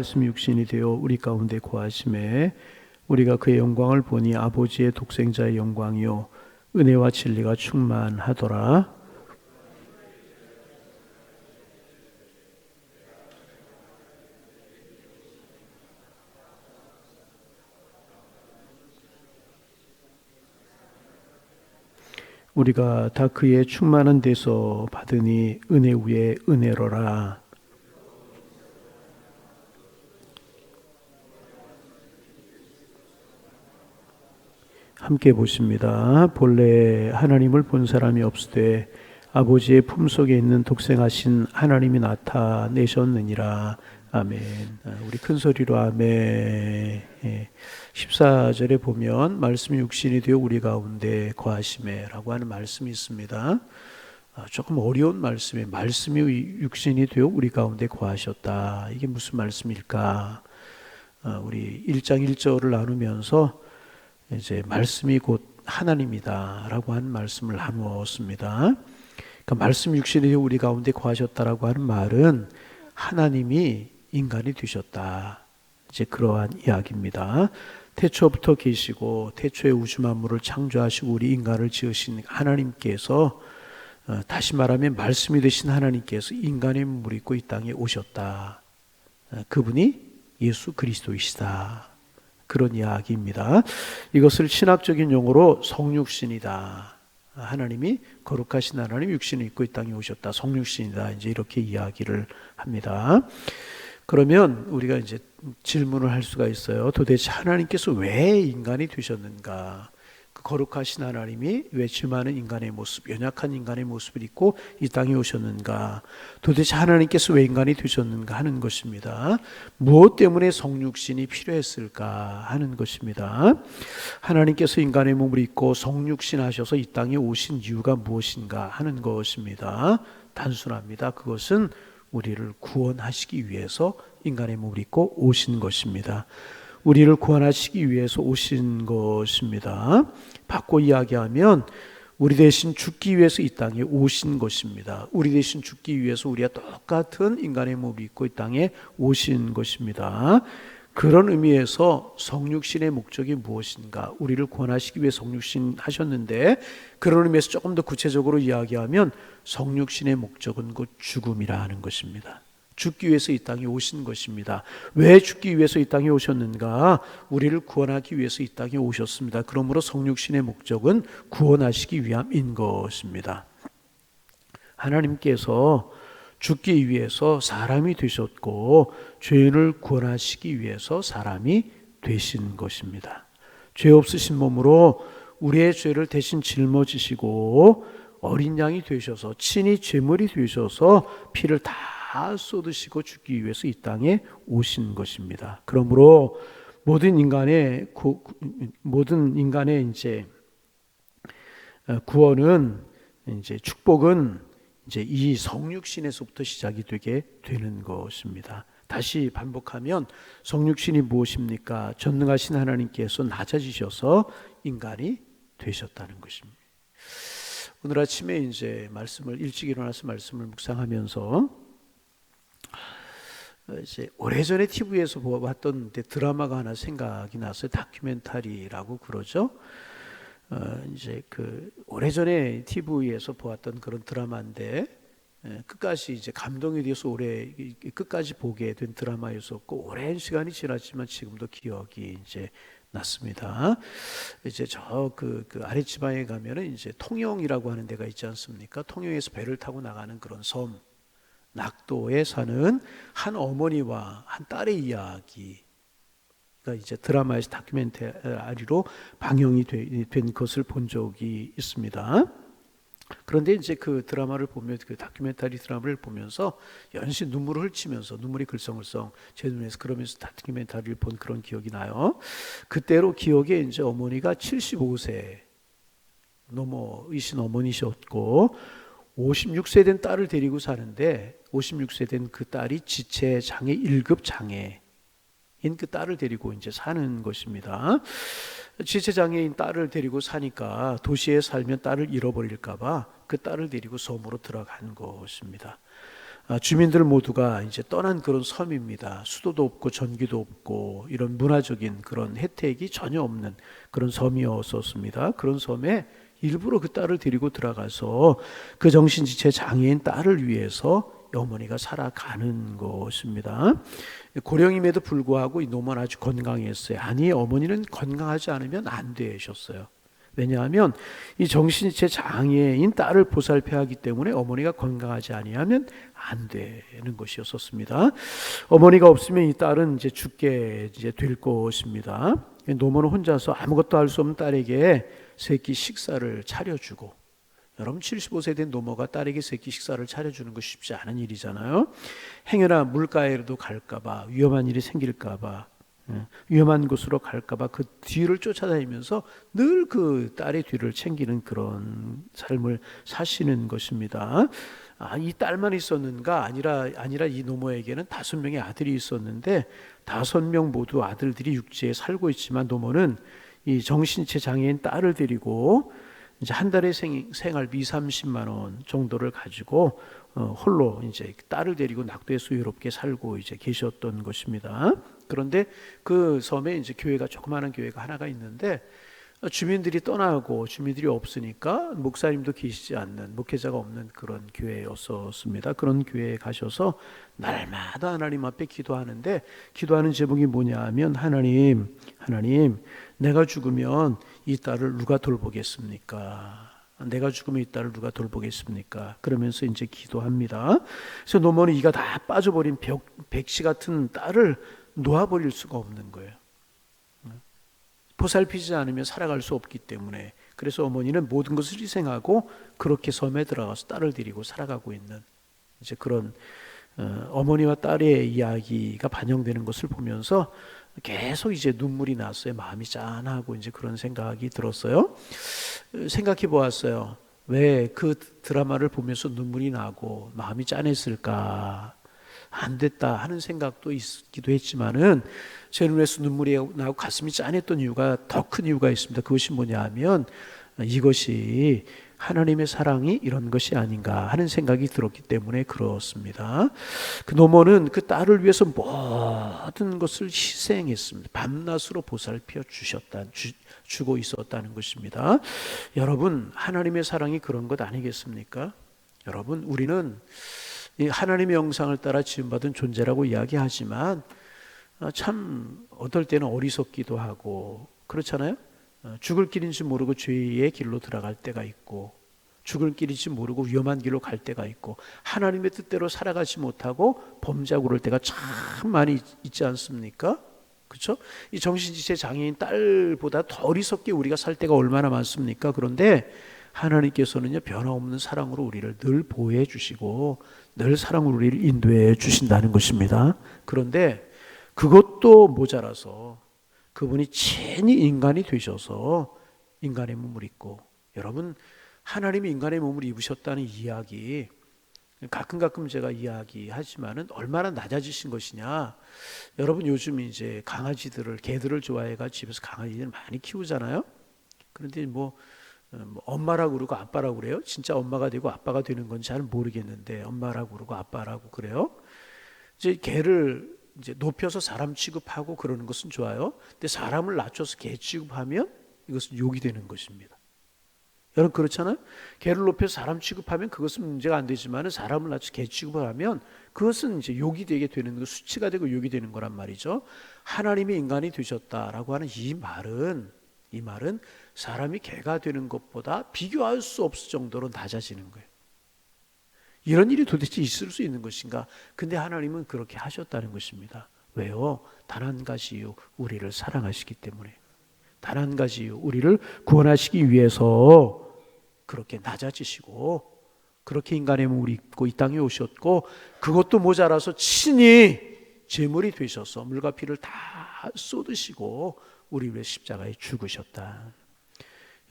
말씀이 육신이 되어 우리 가운데 거하심에 우리가 그의 영광을 보니 아버지의 독생자의 영광이요 은혜와 진리가 충만하더라. 우리가 다 그의 충만한 데서 받으니 은혜 위에 은혜로라. 함께 보십니다. 본래 하나님을 본 사람이 없으되 아버지의 품속에 있는 독생하신 하나님이 나타내셨느니라. 아멘. 우리 큰 소리로 아멘. 14절에 보면 말씀이 육신이 되어 우리 가운데 거하심에 라고 하는 말씀이 있습니다. 조금 어려운 말씀에 말씀이 육신이 되어 우리 가운데 거하셨다. 이게 무슨 말씀일까? 우리 1장 1절을 나누면서 이제 말씀이 곧 하나님이다 라고 하는 말씀을 나누었습니다. 그러니까 말씀 육신이 우리 가운데 거하셨다라고 하는 말은 하나님이 인간이 되셨다. 이제 그러한 이야기입니다. 태초부터 계시고 태초에 우주 만물을 창조하시고 우리 인간을 지으신 하나님께서 다시 말하면 말씀이 되신 하나님께서 인간의 몸을 입고 이 땅에 오셨다. 그분이 예수 그리스도이시다. 그런 이야기입니다. 이것을 신학적인 용어로 성육신이다. 하나님이 거룩하신 하나님 육신을 입고 이 땅에 오셨다. 성육신이다. 이제 이렇게 이야기를 합니다. 그러면 우리가 이제 질문을 할 수가 있어요. 도대체 하나님께서 왜 인간이 되셨는가? 그 거룩하신 하나님이 왜 쥐많은 인간의 모습, 연약한 인간의 모습을 입고 이 땅에 오셨는가? 도대체 하나님께서 왜 인간이 되셨는가 하는 것입니다. 무엇 때문에 성육신이 필요했을까 하는 것입니다. 하나님께서 인간의 몸을 입고 성육신 하셔서 이 땅에 오신 이유가 무엇인가 하는 것입니다. 단순합니다. 그것은 우리를 구원하시기 위해서 인간의 몸을 입고 오신 것입니다. 우리를 구원하시기 위해서 오신 것입니다. 바꿔 이야기하면 우리 대신 죽기 위해서 이 땅에 오신 것입니다. 우리 대신 죽기 위해서 우리와 똑같은 인간의 몸을 입고 이 땅에 오신 것입니다. 그런 의미에서 성육신의 목적이 무엇인가? 우리를 구원하시기 위해 성육신 하셨는데 그런 의미에서 조금 더 구체적으로 이야기하면 성육신의 목적은 곧 죽음이라 하는 것입니다. 죽기 위해서 이 땅에 오신 것입니다. 왜 죽기 위해서 이 땅에 오셨는가? 우리를 구원하기 위해서 이 땅에 오셨습니다. 그러므로 성육신의 목적은 구원하시기 위함인 것입니다. 하나님께서 죽기 위해서 사람이 되셨고 죄인을 구원하시기 위해서 사람이 되신 것입니다. 죄 없으신 몸으로 우리의 죄를 대신 짊어지시고 어린 양이 되셔서 친히 제물이 되셔서 피를 다 쏟으시고 죽기 위해서 이 땅에 오신 것입니다. 그러므로 모든 인간의 이제 구원은 이제 축복은 이제 이 성육신에서부터 시작이 되게 되는 것입니다. 다시 반복하면 성육신이 무엇입니까? 전능하신 하나님께서 낮아지셔서 인간이 되셨다는 것입니다. 오늘 아침에 이제 말씀을 일찍 일어나서 말씀을 묵상하면서 이제 오래전에 TV에서 봤던 드라마가 하나 생각이 났어요. 다큐멘터리라고 그러죠. 이제 그 오래전에 TV에서 보았던 그런 드라마인데 끝까지 이제 감동이 돼서 끝까지 보게 된 드라마였었고 오랜 시간이 지났지만 지금도 기억이 이제 났습니다. 이제 저 그 아랫지방에 가면은 이제 통영이라고 하는 데가 있지 않습니까? 통영에서 배를 타고 나가는 그런 섬. 낙도에 사는 한 어머니와 한 딸의 이야기가 이제 드라마에서 다큐멘터리로 방영이 된 것을 본 적이 있습니다. 그런데 이제 그 드라마를 보면 그 다큐멘터리 드라마를 보면서 연신 눈물을 흘리면서 눈물이 글썽글썽 제 눈에서 그러면서 다큐멘터리를 본 그런 기억이 나요. 그때로 기억에 이제 어머니가 75세 넘어이신 어머니셨고 56세 된 딸을 데리고 사는데 56세 된 그 딸이 지체장애 1급 장애인 그 딸을 데리고 이제 사는 것입니다. 지체장애인 딸을 데리고 사니까 도시에 살면 딸을 잃어버릴까봐 그 딸을 데리고 섬으로 들어간 것입니다. 주민들 모두가 이제 떠난 그런 섬입니다. 수도도 없고 전기도 없고 이런 문화적인 그런 혜택이 전혀 없는 그런 섬이었었습니다. 그런 섬에 일부러 그 딸을 데리고 들어가서 그 정신지체 장애인 딸을 위해서 어머니가 살아가는 것입니다. 고령임에도 불구하고 이 노모는 아주 건강했어요. 아니, 어머니는 건강하지 않으면 안 되셨어요. 왜냐하면 이 정신지체 장애인 딸을 보살펴야 하기 때문에 어머니가 건강하지 아니하면 안 되는 것이었습니다. 어머니가 없으면 이 딸은 이제 죽게 이제 될 것입니다. 노모는 혼자서 아무것도 할 수 없는 딸에게 새끼 식사를 차려주고, 여러분 75세 된 노모가 딸에게 새끼 식사를 차려주는 거 쉽지 않은 일이잖아요. 행여나 물가에도 갈까봐, 위험한 일이 생길까봐, 위험한 곳으로 갈까봐 그 뒤를 쫓아다니면서 늘 그 딸의 뒤를 챙기는 그런 삶을 사시는 것입니다. 이 딸만 있었는가? 아니라 이 노모에게는 5명의 아들이 있었는데 5명 모두 아들들이 육지에 살고 있지만 노모는 이 정신체 장애인 딸을 데리고 이제 한 달의 생활비 30만 원 정도를 가지고 홀로 이제 딸을 데리고 낙도에 수유롭게 살고 이제 계셨던 것입니다. 그런데 그 섬에 이제 교회가, 조그마한 교회가 하나가 있는데 주민들이 떠나고 주민들이 없으니까 목사님도 계시지 않는, 목회자가 없는 그런 교회였었습니다. 그런 교회에 가셔서 날마다 하나님 앞에 기도하는데, 기도하는 제목이 뭐냐 하면 하나님 내가 죽으면 이 딸을 누가 돌보겠습니까? 내가 죽으면 이 딸을 누가 돌보겠습니까? 그러면서 이제 기도합니다. 그래서 노모는 이가 다 빠져버린 백시 같은 딸을 놓아버릴 수가 없는 거예요. 보살피지 않으면 살아갈 수 없기 때문에. 그래서 어머니는 모든 것을 희생하고 그렇게 섬에 들어가서 딸을 데리고 살아가고 있는 이제 그런 어머니와 딸의 이야기가 반영되는 것을 보면서 계속 이제 눈물이 났어요. 마음이 짠하고 이제 그런 생각이 들었어요. 생각해 보았어요. 왜 그 드라마를 보면서 눈물이 나고 마음이 짠했을까? 안 됐다 하는 생각도 있기도 했지만은 제 눈에서 눈물이 나고 가슴이 짠했던 이유가, 더 큰 이유가 있습니다. 그것이 뭐냐 하면 이것이 하나님의 사랑이 이런 것이 아닌가 하는 생각이 들었기 때문에 그렇습니다. 그 노모는 그 딸을 위해서 모든 것을 희생했습니다. 밤낮으로 보살펴 주고 있었다는 것입니다. 여러분, 하나님의 사랑이 그런 것 아니겠습니까? 여러분, 우리는 이 하나님의 형상을 따라 지음받은 존재라고 이야기하지만 참 어떨 때는 어리석기도 하고 그렇잖아요. 죽을 길인지 모르고 죄의 길로 들어갈 때가 있고, 죽을 길인지 모르고 위험한 길로 갈 때가 있고, 하나님의 뜻대로 살아가지 못하고 범죄하고 그럴 때가 참 많이 있지 않습니까? 그렇죠? 이 정신지체 장애인 딸보다 더 어리석게 우리가 살 때가 얼마나 많습니까? 그런데 하나님께서는요, 변함없는 사랑으로 우리를 늘 보호해 주시고 늘 사랑으로 우리를 인도해 주신다는 것입니다. 그런데 그것도 모자라서 그분이 친히 인간이 되셔서 인간의 몸을 입고, 여러분, 하나님이 인간의 몸을 입으셨다는 이야기 가끔 제가 이야기하지만은 얼마나 낮아지신 것이냐. 여러분, 요즘 이제 강아지들을, 개들을 좋아해가 집에서 강아지들 많이 키우잖아요. 그런데 뭐 엄마라고 그러고 아빠라고 그래요. 진짜 엄마가 되고 아빠가 되는 건지 잘 모르겠는데 엄마라고 그러고 아빠라고 그래요. 이제 개를 이제 높여서 사람 취급하고 그러는 것은 좋아요. 근데 사람을 낮춰서 개 취급하면 이것은 욕이 되는 것입니다. 여러분, 그렇잖아요. 개를 높여서 사람 취급하면 그것은 문제가 안 되지만 사람을 낮춰서 개 취급을 하면 그것은 이제 욕이 되게 되는 거, 수치가 되고 욕이 되는 거란 말이죠. 하나님이 인간이 되셨다라고 하는 이 말은 사람이 개가 되는 것보다 비교할 수 없을 정도로 낮아지는 거예요. 이런 일이 도대체 있을 수 있는 것인가? 근데 하나님은 그렇게 하셨다는 것입니다. 왜요? 단 한 가지 이유, 우리를 사랑하시기 때문에. 단 한 가지 이유, 우리를 구원하시기 위해서 그렇게 낮아지시고 그렇게 인간의 몸을 입고 이 땅에 오셨고, 그것도 모자라서 친히 제물이 되셔서 물과 피를 다 쏟으시고 우리 위해 십자가에 죽으셨다.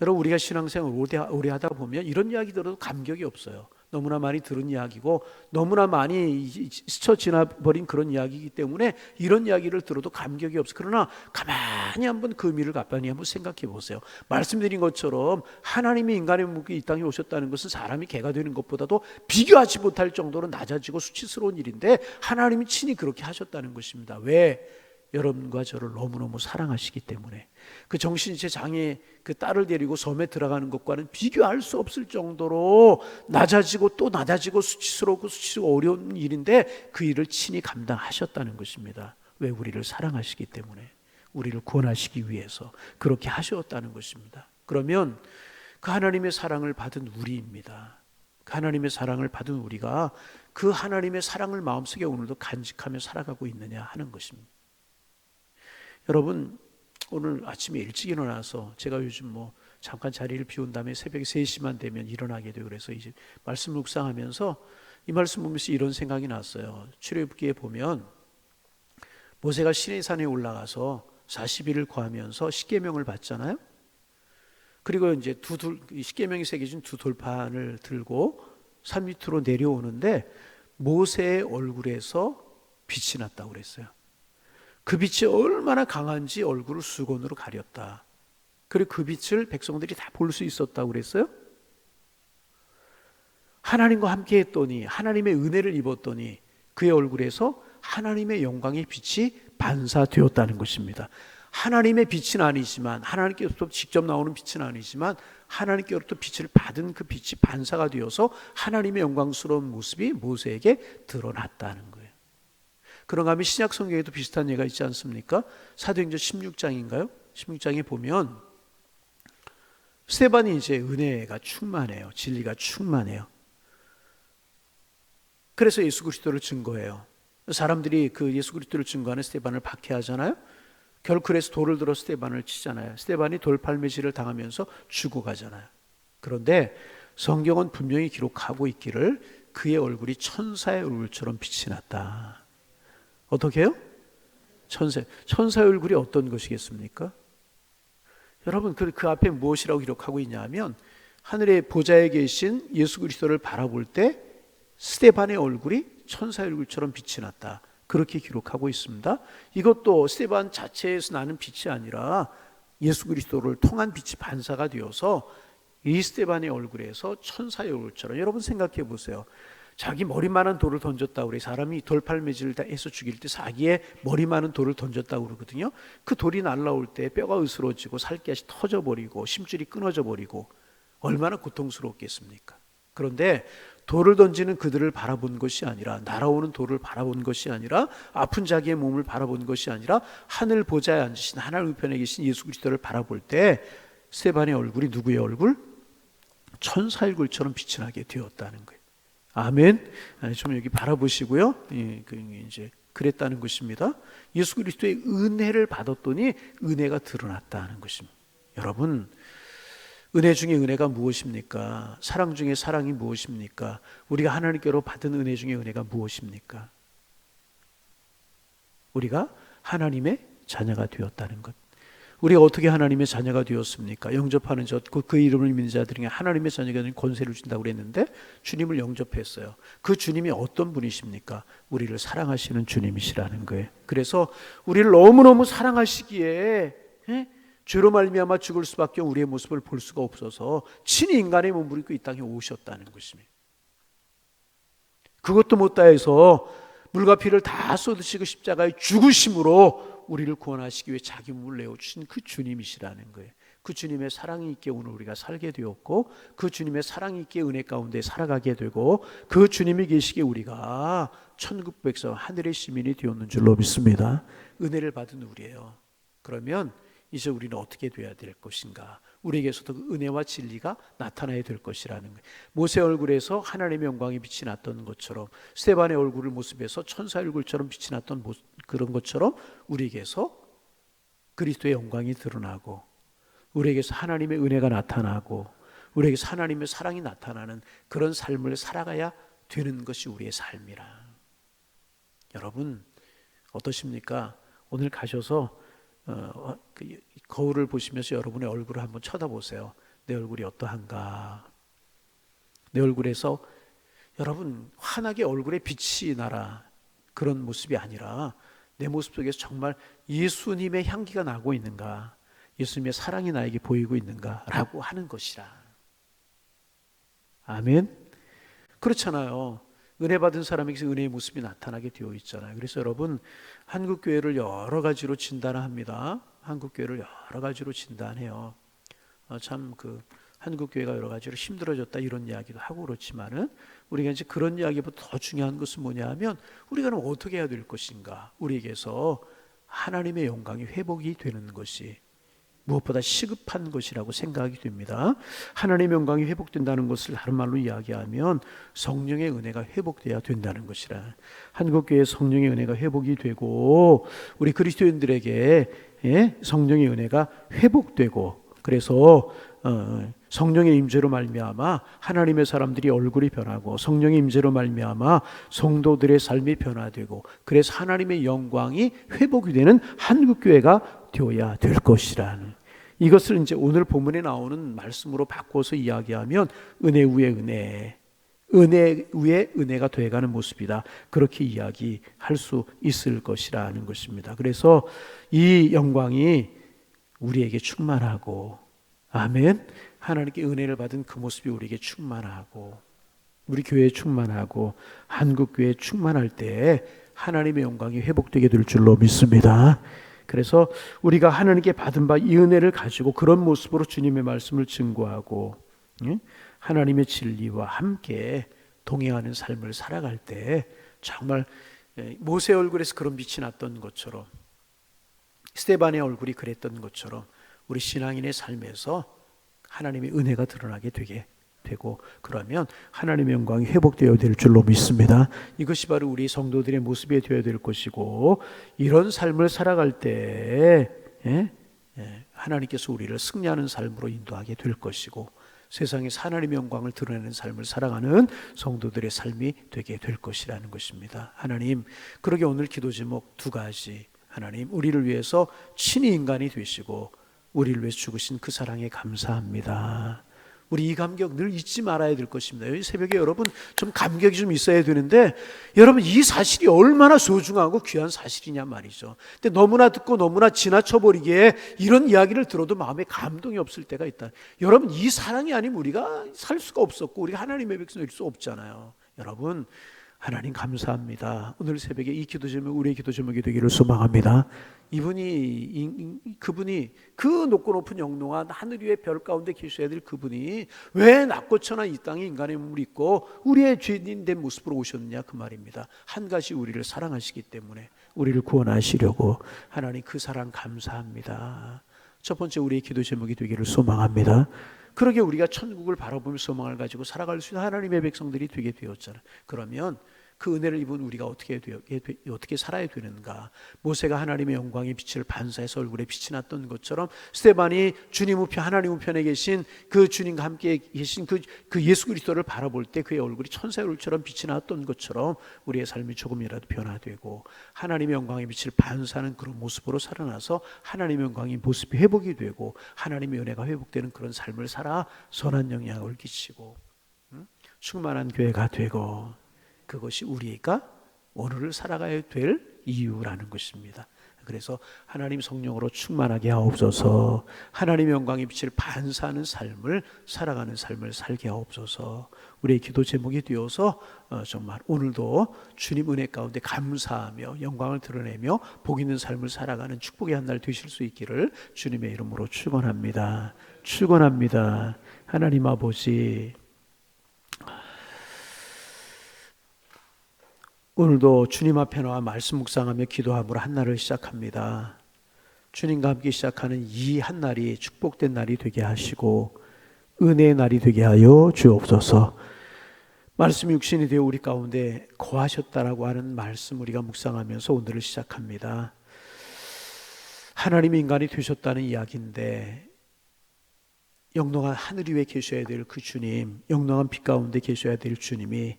여러분, 우리가 신앙생활 오래 하다 보면 이런 이야기 들어도 감격이 없어요. 너무나 많이 들은 이야기고 너무나 많이 스쳐 지나버린 그런 이야기이기 때문에 이런 이야기를 들어도 감격이 없어. 그러나 가만히 한번 그 의미를 가만히 한번 생각해 보세요. 말씀드린 것처럼 하나님이 인간의 몸이 이 땅에 오셨다는 것은 사람이 개가 되는 것보다도 비교하지 못할 정도로 낮아지고 수치스러운 일인데 하나님이 친히 그렇게 하셨다는 것입니다. 왜? 여러분과 저를 너무너무 사랑하시기 때문에. 그 정신체 장애 그 딸을 데리고 섬에 들어가는 것과는 비교할 수 없을 정도로 낮아지고 또 낮아지고 수치스럽고 어려운 일인데 그 일을 친히 감당하셨다는 것입니다. 왜? 우리를 사랑하시기 때문에, 우리를 구원하시기 위해서 그렇게 하셨다는 것입니다. 그러면 그 하나님의 사랑을 받은 우리입니다. 그 하나님의 사랑을 받은 우리가 그 하나님의 사랑을 마음속에 오늘도 간직하며 살아가고 있느냐 하는 것입니다. 여러분, 오늘 아침에 일찍 일어나서 제가 요즘 잠깐 자리를 비운 다음에 새벽에 3시만 되면 일어나게 되고 그래서 이제 말씀 묵상하면서 이 말씀 보면서 이런 생각이 났어요. 출애굽기에 보면 모세가 시내산에 올라가서 40일을 거하면서 십계명을 받잖아요. 그리고 이제 십계명이 새겨진 두 돌판을 들고 산 밑으로 내려오는데 모세의 얼굴에서 빛이 났다고 그랬어요. 그 빛이 얼마나 강한지 얼굴을 수건으로 가렸다. 그리고 그 빛을 백성들이 다 볼 수 있었다고 그랬어요. 하나님과 함께 했더니, 하나님의 은혜를 입었더니 그의 얼굴에서 하나님의 영광의 빛이 반사되었다는 것입니다. 하나님의 빛은 아니지만, 하나님께로부터 직접 나오는 빛은 아니지만 하나님께로부터 빛을 받은 그 빛이 반사가 되어서 하나님의 영광스러운 모습이 모세에게 드러났다는 거예요. 그런가 하면 신약 성경에도 비슷한 예가 있지 않습니까? 사도행전 16장인가요? 16장에 보면 스데반이 이제 은혜가 충만해요. 진리가 충만해요. 그래서 예수 그리스도를 증거해요. 사람들이 그 예수 그리스도를 증거하는 스데반을 박해하잖아요. 결국에서 돌을 들어 스데반을 치잖아요. 스데반이 돌팔매질을 당하면서 죽어가잖아요. 그런데 성경은 분명히 기록하고 있기를 그의 얼굴이 천사의 얼굴처럼 빛이 났다. 어떻게 해요? 천사의 얼굴이 어떤 것이겠습니까? 여러분, 그 앞에 무엇이라고 기록하고 있냐 하면 하늘의 보좌에 계신 예수 그리스도를 바라볼 때 스데반의 얼굴이 천사의 얼굴처럼 빛이 났다. 그렇게 기록하고 있습니다. 이것도 스데반 자체에서 나는 빛이 아니라 예수 그리스도를 통한 빛이 반사가 되어서 이 스데반의 얼굴에서 천사의 얼굴처럼. 여러분 생각해 보세요. 자기 머리만한 돌을 던졌다고 그래. 사람이 돌팔매질을 해서 죽일 때 자기의 머리만한 돌을 던졌다고 그러거든요. 그 돌이 날아올 때 뼈가 으스러지고 살갗이 터져버리고 심줄이 끊어져 버리고 얼마나 고통스럽겠습니까? 그런데 돌을 던지는 그들을 바라본 것이 아니라, 날아오는 돌을 바라본 것이 아니라, 아픈 자기의 몸을 바라본 것이 아니라 하늘 보좌에 앉으신 하나님 우편에 계신 예수 그리스도를 바라볼 때 스데반의 얼굴이 누구의 얼굴? 천사의 얼굴처럼 빛이 나게 되었다는 거예요. 아멘. 좀 여기 바라보시고요. 이제 그랬다는 것입니다. 예수 그리스도의 은혜를 받았더니 은혜가 드러났다는 것입니다. 여러분, 은혜 중에 은혜가 무엇입니까? 사랑 중에 사랑이 무엇입니까? 우리가 하나님께로 받은 은혜 중에 은혜가 무엇입니까? 우리가 하나님의 자녀가 되었다는 것. 우리가 어떻게 하나님의 자녀가 되었습니까? 영접하는 그 이름을 믿는 자들에게 하나님의 자녀가 되는 권세를 준다고 그랬는데 주님을 영접했어요. 그 주님이 어떤 분이십니까? 우리를 사랑하시는 주님이시라는 거예요. 그래서 우리를 너무너무 사랑하시기에 죄로 말미암아 죽을 수밖에 우리의 모습을 볼 수가 없어서 친히 인간의 몸을 입고 이 땅에 오셨다는 것입니다. 그것도 못다 해서 물과 피를 다 쏟으시고 십자가에 죽으심으로 우리를 구원하시기 위해 자기 몸을 내어주신 그 주님이시라는 거예요. 그 주님의 사랑이 있기에 오늘 우리가 살게 되었고, 그 주님의 사랑이 있기에 은혜 가운데 살아가게 되고, 그 주님이 계시기에 우리가 천국 백성 하늘의 시민이 되었는 줄로 믿습니다. 은혜를 받은 우리예요. 그러면 이제 우리는 어떻게 돼야 될 것인가? 우리에게서도 그 은혜와 진리가 나타나야 될 것이라는 거예요. 모세 얼굴에서 하나님의 영광이 빛이 났던 것처럼, 스데반의 얼굴을 모습에서 천사의 얼굴처럼 빛이 났던 그런 것처럼 우리에게서 그리스도의 영광이 드러나고, 우리에게서 하나님의 은혜가 나타나고, 우리에게서 하나님의 사랑이 나타나는 그런 삶을 살아가야 되는 것이 우리의 삶이라. 여러분 어떠십니까? 오늘 가셔서 거울을 보시면서 여러분의 얼굴을 한번 쳐다보세요. 내 얼굴이 어떠한가? 내 얼굴에서 여러분 환하게 얼굴에 빛이 나라 그런 모습이 아니라 내 모습 속에서 정말 예수님의 향기가 나고 있는가, 예수님의 사랑이 나에게 보이고 있는가 라고 하는 것이라. 아멘. 그렇잖아요. 은혜 받은 사람에게서 은혜의 모습이 나타나게 되어 있잖아요. 그래서 여러분 한국교회를 여러 가지로 진단합니다. 한국교회를 여러 가지로 진단해요. 참 한국교회가 여러 가지로 힘들어졌다 이런 이야기도 하고 그렇지만은 우리가 이제 그런 이야기보다 더 중요한 것은 뭐냐 하면 우리가 그럼 어떻게 해야 될 것인가, 우리에게서 하나님의 영광이 회복이 되는 것이 무엇보다 시급한 것이라고 생각이 됩니다. 하나님의 영광이 회복된다는 것을 다른 말로 이야기하면 성령의 은혜가 회복돼야 된다는 것이라. 한국교회 성령의 은혜가 회복이 되고 우리 그리스도인들에게 성령의 은혜가 회복되고, 그래서 성령의 임재로 말미암아 하나님의 사람들이 얼굴이 변하고 성령의 임재로 말미암아 성도들의 삶이 변화되고, 그래서 하나님의 영광이 회복이 되는 한국교회가 되어야 될 것이라는, 이것을 이제 오늘 본문에 나오는 말씀으로 바꿔서 이야기하면 은혜 위에 은혜, 은혜 위에 은혜가 되어가는 모습이다, 그렇게 이야기할 수 있을 것이라는 것입니다. 그래서 이 영광이 우리에게 충만하고, 아멘, 하나님께 은혜를 받은 그 모습이 우리에게 충만하고 우리 교회에 충만하고 한국교회에 충만할 때 하나님의 영광이 회복되게 될 줄로 믿습니다. 그래서 우리가 하나님께 받은 바 이 은혜를 가지고 그런 모습으로 주님의 말씀을 증거하고 하나님의 진리와 함께 동행하는 삶을 살아갈 때 정말 모세 얼굴에서 그런 빛이 났던 것처럼, 스데반의 얼굴이 그랬던 것처럼 우리 신앙인의 삶에서 하나님의 은혜가 드러나게 되게 되고, 그러면 하나님의 영광이 회복되어야 될 줄로 믿습니다. 이것이 바로 우리 성도들의 모습이 되어야 될 것이고, 이런 삶을 살아갈 때 하나님께서 우리를 승리하는 삶으로 인도하게 될 것이고, 세상에서 하나님의 영광을 드러내는 삶을 살아가는 성도들의 삶이 되게 될 것이라는 것입니다. 하나님, 그러게 오늘 기도 제목 두 가지, 하나님 우리를 위해서 친히 인간이 되시고 우리를 위해서 죽으신 그 사랑에 감사합니다. 우리 이 감격 늘 잊지 말아야 될 것입니다. 이 새벽에 여러분 좀 감격이 좀 있어야 되는데, 여러분 이 사실이 얼마나 소중하고 귀한 사실이냐 말이죠. 근데 너무나 듣고 너무나 지나쳐버리기에 이런 이야기를 들어도 마음에 감동이 없을 때가 있다. 여러분 이 사랑이 아니면 우리가 살 수가 없었고 우리가 하나님의 백성일 수 없잖아요. 여러분 하나님 감사합니다. 오늘 새벽에 이 기도 제목 우리의 기도 제목이 되기를 소망합니다. 그분이 그 높고 높은 영롱한 하늘 위의 별 가운데 계셔야 될 그분이 왜 낮고 천한 이 땅에 인간의 몸을 입고 우리의 죄인 된 모습으로 오셨느냐, 그 말입니다. 한 가지 우리를 사랑하시기 때문에 우리를 구원하시려고. 하나님 그 사랑 감사합니다. 첫 번째 우리의 기도 제목이 되기를 소망합니다. 그러게 우리가 천국을 바라보며 소망을 가지고 살아갈 수 있는 하나님의 백성들이 되게 되었잖아요. 그러면 그 은혜를 입은 우리가 어떻게 살아야 되는가? 모세가 하나님의 영광의 빛을 반사해서 얼굴에 빛이 났던 것처럼 스데반이 주님 우편 하나님 우편에 계신 그 주님과 함께 계신 그 예수 그리스도를 바라볼 때 그의 얼굴이 천사의 얼굴처럼 빛이 났던 것처럼 우리의 삶이 조금이라도 변화되고 하나님의 영광의 빛을 반사하는 그런 모습으로 살아나서 하나님의 영광의 모습이 회복이 되고 하나님의 은혜가 회복되는 그런 삶을 살아 선한 영향을 끼치고 충만한 교회가 되고, 그것이 우리가 오늘을 살아가야 될 이유라는 것입니다. 그래서 하나님 성령으로 충만하게 하옵소서, 하나님의 영광의 빛을 반사하는 삶을 살아가는 삶을 살게 하옵소서. 우리의 기도 제목이 되어서 정말 오늘도 주님 은혜 가운데 감사하며 영광을 드러내며 복 있는 삶을 살아가는 축복의 한 날 되실 수 있기를 주님의 이름으로 축원합니다. 축원합니다. 하나님 아버지, 오늘도 주님 앞에 나와 말씀 묵상하며 기도함으로 한 날을 시작합니다. 주님과 함께 시작하는 이 한 날이 축복된 날이 되게 하시고 은혜의 날이 되게 하여 주옵소서. 말씀이 육신이 되어 우리 가운데 거하셨다라고 하는 말씀 우리가 묵상하면서 오늘을 시작합니다. 하나님이 인간이 되셨다는 이야기인데, 영롱한 하늘 위에 계셔야 될 그 주님, 영롱한 빛 가운데 계셔야 될 주님이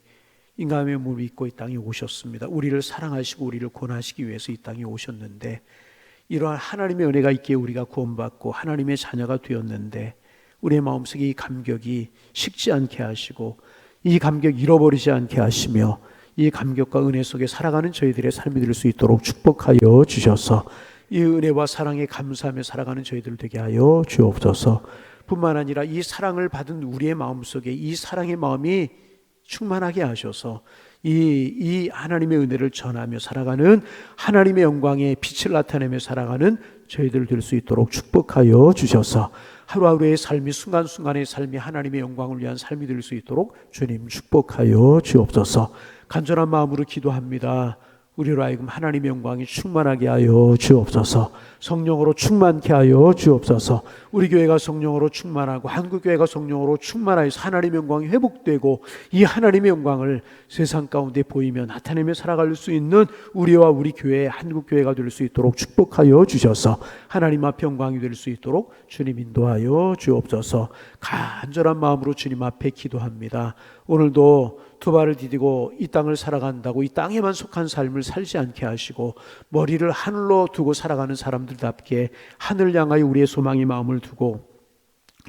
인간의 몸을 입고 이 땅에 오셨습니다. 우리를 사랑하시고 우리를 구원하시기 위해서 이 땅에 오셨는데, 이러한 하나님의 은혜가 있기에 우리가 구원받고 하나님의 자녀가 되었는데 우리의 마음속에 이 감격이 식지 않게 하시고 이 감격 잃어버리지 않게 하시며 이 감격과 은혜 속에 살아가는 저희들의 삶이 될 수 있도록 축복하여 주셔서 이 은혜와 사랑에 감사하며 살아가는 저희들 되게 하여 주옵소서. 뿐만 아니라 이 사랑을 받은 우리의 마음속에 이 사랑의 마음이 충만하게 하셔서 이 하나님의 은혜를 전하며 살아가는 하나님의 영광의 빛을 나타내며 살아가는 저희들 될 수 있도록 축복하여 주셔서 하루하루의 삶이 순간순간의 삶이 하나님의 영광을 위한 삶이 될 수 있도록 주님 축복하여 주옵소서. 간절한 마음으로 기도합니다. 우리로 하여금 하나님의 영광이 충만하게 하여 주옵소서. 성령으로 충만케 하여 주옵소서. 우리 교회가 성령으로 충만하고 한국교회가 성령으로 충만하여서 하나님의 영광이 회복되고 이 하나님의 영광을 세상 가운데 보이며 나타내며 살아갈 수 있는 우리와 우리 교회 한국교회가 될 수 있도록 축복하여 주셔서 하나님 앞에 영광이 될 수 있도록 주님 인도하여 주옵소서. 간절한 마음으로 주님 앞에 기도합니다. 오늘도 두 발을 디디고 이 땅을 살아간다고 이 땅에만 속한 삶을 살지 않게 하시고 머리를 하늘로 두고 살아가는 사람들답게 하늘 향하여 우리의 소망의 마음을 두고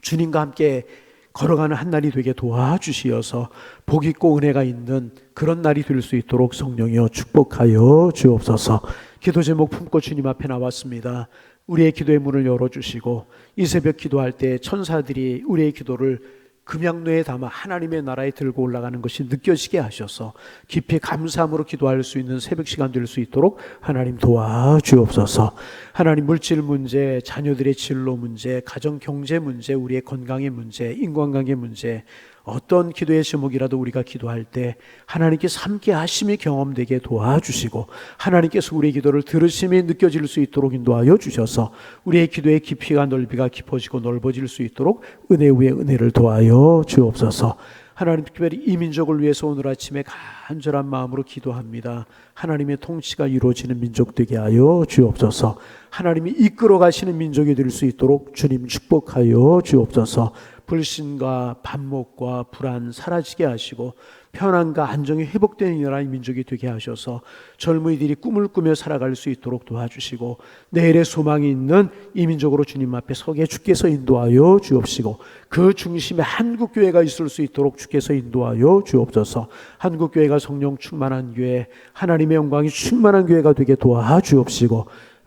주님과 함께 걸어가는 한 날이 되게 도와주시어서 복 있고 은혜가 있는 그런 날이 될 수 있도록 성령이여 축복하여 주옵소서. 기도 제목 품고 주님 앞에 나왔습니다. 우리의 기도의 문을 열어주시고 이 새벽 기도할 때 천사들이 우리의 기도를 금양로에 담아 하나님의 나라에 들고 올라가는 것이 느껴지게 하셔서 깊이 감사함으로 기도할 수 있는 새벽 시간 될 수 있도록 하나님 도와주옵소서. 하나님 물질 문제, 자녀들의 진로 문제, 가정 경제 문제, 우리의 건강의 문제, 인간관계 문제, 어떤 기도의 제목이라도 우리가 기도할 때 하나님께서 함께 하심이 경험되게 도와주시고 하나님께서 우리의 기도를 들으심이 느껴질 수 있도록 인도하여 주셔서 우리의 기도의 깊이가 넓이가 깊어지고 넓어질 수 있도록 은혜 위에 은혜를 도하여 주옵소서. 하나님 특별히 이 민족을 위해서 오늘 아침에 간절한 마음으로 기도합니다. 하나님의 통치가 이루어지는 민족 되게 하여 주옵소서. 하나님이 이끌어 가시는 민족이 될 수 있도록 주님 축복하여 주옵소서. 불신과 반목과 불안 사라지게 하시고 편안과 안정이 회복되는 이 나라의 민족이 되게 하셔서 젊은이들이 꿈을 꾸며 살아갈 수 있도록 도와주시고 내일의 소망이 있는 이 민족으로 주님 앞에 서게 주께서 인도하여 주옵시고 그 중심에 한국교회가 있을 수 있도록 주께서 인도하여 주옵소서. 한국교회가 성령 충만한 교회, 하나님의 영광이 충만한 교회가 되게 도와주옵시고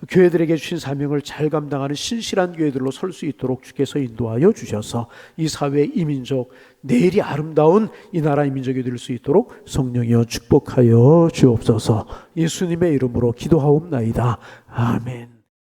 교회들에게 주신 사명을 잘 감당하는 신실한 교회들로 설 수 있도록 주께서 인도하여 주셔서 이 사회, 이 민족, 내일이 아름다운 이 나라의 민족이 될 수 있도록 성령이여 축복하여 주옵소서. 예수님의 이름으로 기도하옵나이다. 아멘.